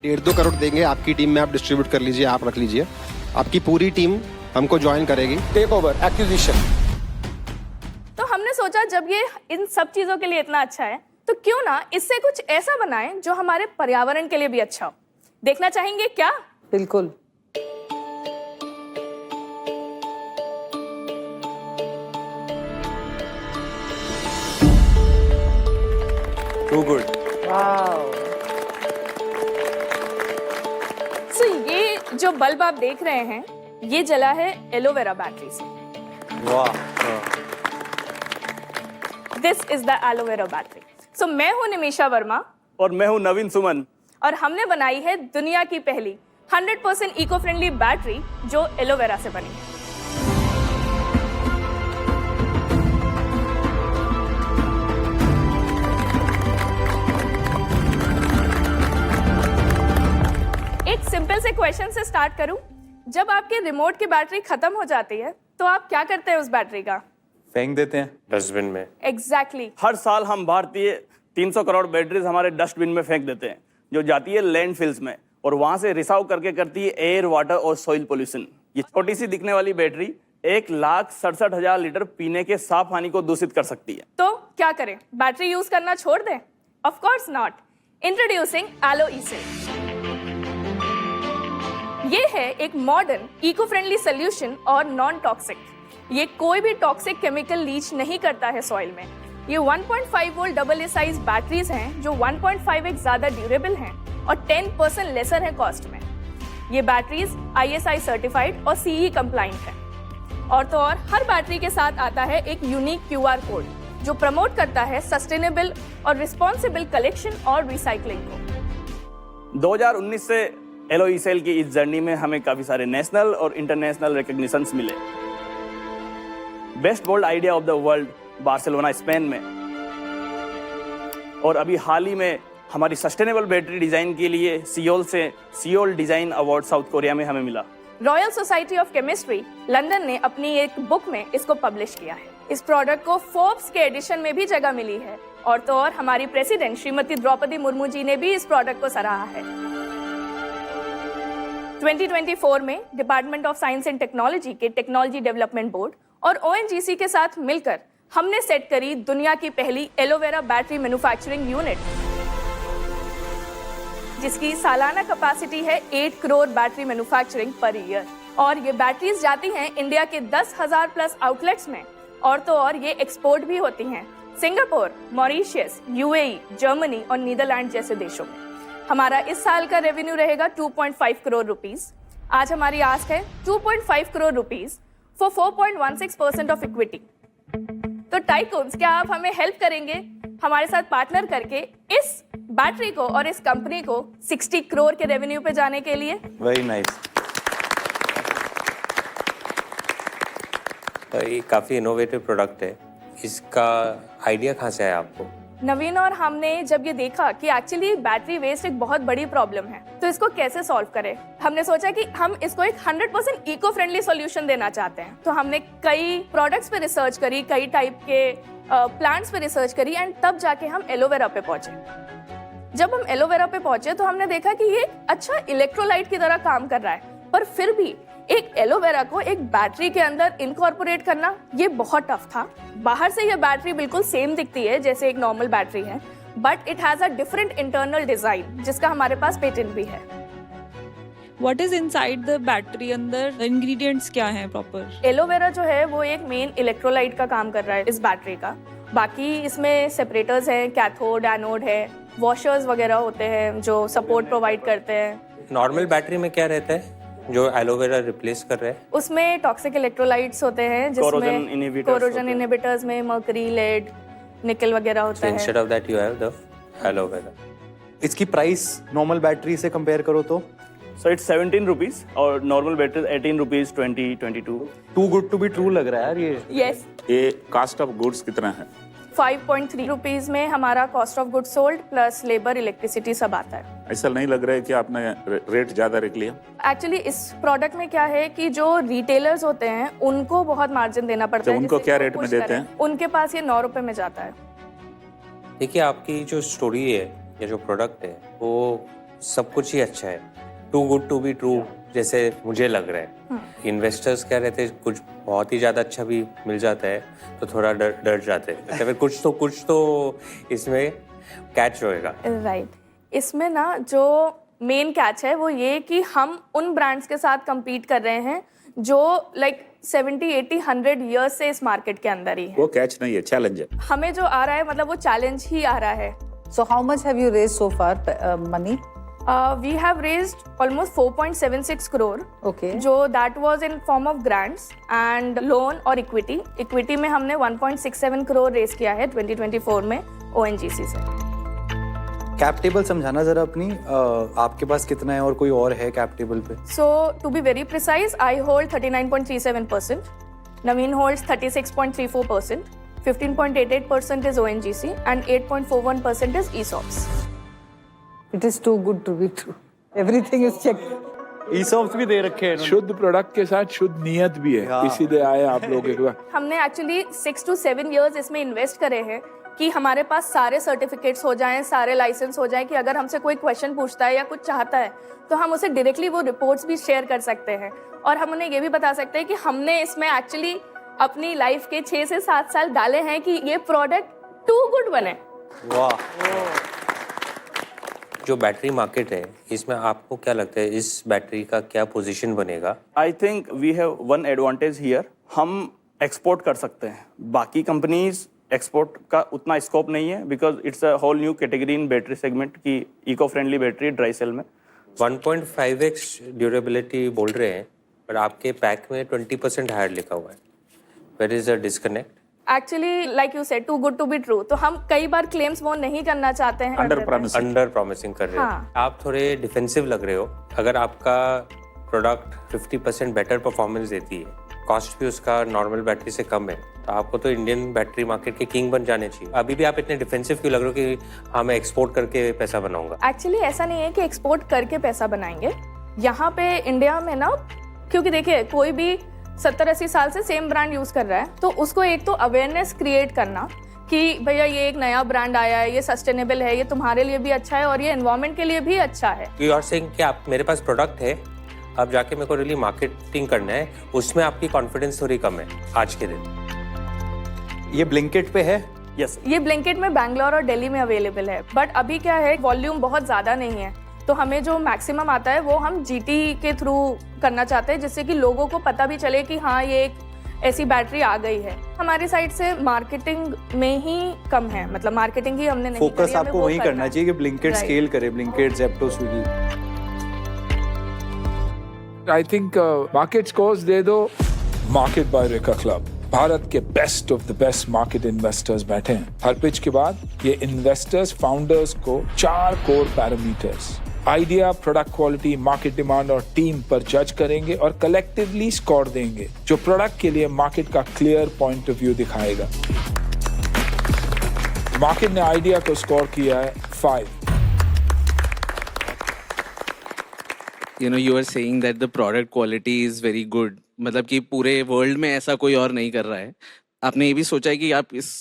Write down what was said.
1.5-2 करोड़ देंगे, आपकी टीम में आप डिस्ट्रीब्यूट कर लीजिए, आप रख लीजिए। आपकी पूरी टीम हमको ज्वाइन करेगी। Take over, acquisition. तो हमने सोचा जब ये इन सब चीजों के लिए इतना अच्छा है तो क्यों ना इससे कुछ ऐसा बनाएं जो हमारे पर्यावरण के लिए भी अच्छा हो। देखना चाहेंगे क्या? बिल्कुल। To good. सो ये जो बल्ब आप देख रहे हैं ये जला है एलोवेरा बैटरी से। वाह। This is the aloe vera battery. So मैं हूं निमिषा वर्मा और मैं हूं नवीन सुमन। और हमने बनाई है दुनिया की पहली 100% इको फ्रेंडली बैटरी जो एलोवेरा से बनी है। एक सिंपल से क्वेश्चन से स्टार्ट करूं। जब आपके रिमोट की बैटरी खत्म हो जाती है तो आप क्या करते हैं उस बैटरी का? फेंक देते हैं डस्टबिन में। एग्जैक्टली। हर साल हम भारतीय 300 करोड़ बैटरीज हमारे डस्टबिन में फेंक देते हैं, जो जाती है लैंडफिल्स में और वहां से रिसाव करके करती है एयर, वाटर और सॉइल पोल्यूशन। ये छोटी सी दिखने वाली बैटरी 1,67,000 लीटर पीने के साफ पानी को दूषित कर सकती है। तो क्या करें, बैटरी यूज करना छोड़ दें? Of course not. Introducing aloe e-cell. ये है एक मॉडर्न इको फ्रेंडली सोल्यूशन और नॉन टॉक्सिक। ये कोई भी टॉक्सिक केमिकल लीच नहीं करता है सॉइल में। ये 1.5 volt double A size batteries हैं जो 1.5x ज्यादा ड्यूरेबल हैं और 10% लेसर है कॉस्ट में। ये बैटरीज ISI सर्टिफाइड और CE कंप्लाइंट है। और तो और हर बैटरी के साथ आता है एक यूनिक QR कोड जो प्रमोट करता है सस्टेनेबल और रिस्पॉन्सिबल कलेक्शन और रिसाइकलिंग को। 2019 से एलो ई-सेल की इस जर्नी में हमें काफी सारे नेशनल और इंटरनेशनल रिकॉग्निशंस मिले। Best bold idea of the world Barcelona Spain में, और अभी हाल ही में हमारी सस्टेनेबल बैटरी डिजाइन के लिए सियोल से Seoul design award south Korea में हमें मिला। Royal society of chemistry London ने अपनी एक बुक में इसको पब्लिश किया है। इस प्रोडक्ट को फोर्ब्स के एडिशन में भी जगह मिली है। और तो और हमारी प्रेसिडेंट श्रीमती द्रौपदी मुर्मू जी ने भी इस प्रोडक्ट को सराहा है। 2024 में department of science and technology के टेक्नोलॉजी डेवलपमेंट बोर्ड और ONGC के साथ मिलकर हमने सेट करी दुनिया की पहली एलोवेरा बैटरी मैन्युफैक्चरिंग यूनिट, जिसकी सालाना कैपेसिटी है 8 crore battery manufacturing per year. और ये बैटरीज जाती हैं इंडिया के 10,000 प्लस आउटलेट्स में। और तो और ये एक्सपोर्ट भी होती हैं सिंगापुर, मॉरिशस, UAE, जर्मनी और नीदरलैंड जैसे देशों में। हमारा इस साल का रेवेन्यू रहेगा 2.5 करोड़ रुपीस। आज हमारी आस्क है 2.5 crore rupees for 4.16% of equity. तो टाइकून्स, क्या आप हमें हेल्प करेंगे हमारे साथ पार्टनर करके इस बैटरी को और इस कंपनी को 60 करोड़ के रेवेन्यू पे जाने के लिए? Very nice. ये काफी इनोवेटिव प्रोडक्ट है। इसका आइडिया कहाँ से आया आपको? नवीन और हमने जब ये देखा कि एक्चुअली बैटरी वेस्ट एक बहुत बड़ी प्रॉब्लम है तो इसको कैसे सॉल्व करें, हमने सोचा कि हम इसको एक 100% इको फ्रेंडली सॉल्यूशन देना चाहते हैं। तो हमने कई प्रोडक्ट्स पे रिसर्च करी, कई टाइप के प्लांट्स पे रिसर्च करी एंड तब जाके हम एलोवेरा पे पहुंचे। जब हम एलोवेरा पे पहुंचे तो हमने देखा कि ये अच्छा इलेक्ट्रोलाइट की तरह काम कर रहा है, पर फिर भी एक एलोवेरा को एक बैटरी के अंदर इनकॉर्पोरेट करना ये बहुत टफ था। बाहर से ये बैटरी बिल्कुल सेम दिखती है जैसे एक नॉर्मल बैटरी है, but it has a different internal design जिसका हमारे पास पेटेंट भी है। What is inside the battery? अंदर इंग्रेडिएंट्स क्या हैं प्रॉपर? एलोवेरा जो है वो एक मेन इलेक्ट्रोलाइट का काम कर रहा है इस बैटरी का। बाकी इसमें सेपरेटर्स हैं, कैथोड, एनोड है, वॉशर्स वगैरह होते हैं जो सपोर्ट प्रोवाइड करते हैं। नॉर्मल बैटरी में क्या रहता है जो एलोवेरा रिप्लेस कर रहे हैं? उसमें टॉक्सिक इलेक्ट्रोलाइट्स होते हैं जिसमें कोरोजन इनहिबिटर्स में मर्करी, लेड, निकल वगैरह होता है। Instead of that you have the aloe vera. इसकी प्राइस नॉर्मल बैटरी से कंपेयर करो तो? सो इट्स 17 रुपीज और normal battery 18 rupees 22। Too good to be true लग रहा है यार ये। यस। ये कास्ट ऑफ गुड्स कितना है? 5.3 रुपीज में हमारा cost of good sold plus labour, electricity सब आता है। ऐसा नहीं लग रहा है कि आपने रेट ज्यादा रख लिया? एक्चुअली इस प्रोडक्ट में क्या है कि जो रिटेलर्स होते हैं उनको बहुत मार्जिन देना पड़ता है। उनको जिससे क्या वो रेट में push देते करें। हैं? उनके पास ये 9 रुपए में जाता है। देखिए, आपकी जो स्टोरी है या जो प्रोडक्ट है वो सब कुछ ही अच्छा है, too good to be true जैसे मुझे लग रहा है। इन्वेस्टर्स क्या रहते हैं, कुछ बहुत ही ज़्यादा अच्छा भी मिल जाता है तो थोड़ा डर जाते हैं, तो फिर कुछ तो इसमें कैच होएगा। राइट इसमें ना जो मेन कैच है वो ये कि हम उन ब्रांड्स के साथ compete कर रहे हैं जो लाइक 70, 80, 100 ईयर्स से इस मार्केट के अंदर ही है। वो कैच नहीं है, चैलेंज है। हमें जो आ रहा है मतलब वो चैलेंज ही आ रहा है। So how much have you raised so far, money? We have raised almost 4.76 crore. Okay. जो that was in form of grants and loan और equity. Equity में हमने 1.67 crore raise किया है 2024 में ONGC से। कैप टेबल समझाना जरा अपनी, आपके पास कितना है और कोई और है कैप टेबल पे? So to be very precise, I hold 39.37%. Naveen holds 36.34%. 15.88% is ONGC and 8.41% is ESOPs. It is too good to be true. Everything is checked. ESOPs भी दे रखे हैं इन्होंने। शुद्ध प्रोडक्ट के साथ शुद्ध नियत भी है, इसीलिए आए आप लोग एक बार। हमने एक्चुअली 6 to 7 years इसमें इन्वेस्ट करे हैं कि हमारे पास सारे सर्टिफिकेट्स हो जाएं, सारे लाइसेंस हो जाएं कि अगर हमसे कोई क्वेश्चन पूछता है या कुछ चाहता है तो हम उसे डायरेक्टली वो रिपोर्ट्स भी शेयर कर सकते हैं और हम उन्हें ये भी बता सकते हैं कि हमने इसमें एक्चुअली अपनी लाइफ के 6 से 7 साल डाले हैं कि ये प्रोडक्ट टू गुड बने। वाह। जो बैटरी मार्केट है इसमें आपको क्या लगता है, इस बैटरी का क्या पोजीशन बनेगा? I think we have one advantage here, हम एक्सपोर्ट कर सकते हैं। बाकी कंपनीज एक्सपोर्ट का उतना स्कोप नहीं है because it's a whole new category in battery segment की eco friendly battery dry cell में। 1.5x ड्यूरेबिलिटी बोल रहे हैं पर आपके पैक में 20% हायर लिखा हुआ है। Where is the disconnect? Actually like you said too good to be true, तो हम कई बार क्लेम्स वो नहीं करना चाहते हैं। अंडर प्रॉमिसिंग कर रहे हो। हाँ। आप थोड़े डिफेंसिव लग रहे हो। अगर आपका प्रोडक्ट 50% बेटर परफॉर्मेंस देती है, कॉस्ट भी उसका नॉर्मल बैटरी से कम है, तो आपको तो इंडियन बैटरी मार्केट के किंग बन जाने चाहिए। अभी भी आप इतने डिफेंसिव क्यों लग रहे हो कि हाँ मैं एक्सपोर्ट करके पैसा बनाऊंगा? एक्चुअली ऐसा नहीं है कि एक्सपोर्ट करके पैसा बनाएंगे। यहाँ पे इंडिया में ना, क्योंकि देखिए कोई भी 70-80 साल से सेम ब्रांड यूज कर रहा है तो उसको एक तो अवेयरनेस क्रिएट करना कि भैया ये एक नया ब्रांड आया है, ये सस्टेनेबल है, ये तुम्हारे लिए भी अच्छा है और ये एनवायरनमेंट के लिए भी अच्छा है। यू आर सेइंग कि आप मेरे पास प्रोडक्ट है, अब जाके मेरे को रियली मार्केटिंग करना है, उसमें आपकी कॉन्फिडेंस थोड़ी कम है आज के दिन। ये ब्लिंकिट पे है? यस, ये ब्लिंकिट में बैंगलोर और दिल्ली में अवेलेबल है, बट अभी क्या है वॉल्यूम बहुत ज़्यादा नहीं है तो हमें जो मैक्सिमम आता है वो हम जीटी के थ्रू करना चाहते हैं जिससे कि लोगों को पता भी चले कि हाँ ये एक ऐसी बैटरी आ गई है। हमारी साइड से मार्केटिंग में ही कम है, मतलब मार्केटिंग ही हमने नहीं फोकस करी, हमें आपको वो वही करना चाहिए कि ब्लिंकिट Right. स्केल करे, Blinkit, Zepto, Swiggy. I think market scores दे दो। Market by Rekha club, Bharat के best of the best market investors बैठे हैं। हर पिच के बाद ये इन्वेस्टर्स फाउंडर्स को 4 core parameters idea, product quality, market demand और टीम पर जज करेंगे और कलेक्टिवली स्कोर देंगे जो प्रोडक्ट के लिए मार्केट का क्लियर पॉइंट ऑफ व्यू दिखाएगा। मार्केट ने आइडिया को स्कोर किया है 5। You know, you are saying that the product quality is very good. मतलब कि पूरे वर्ल्ड में ऐसा कोई और नहीं कर रहा है। आपने ये भी सोचा है कि आप इस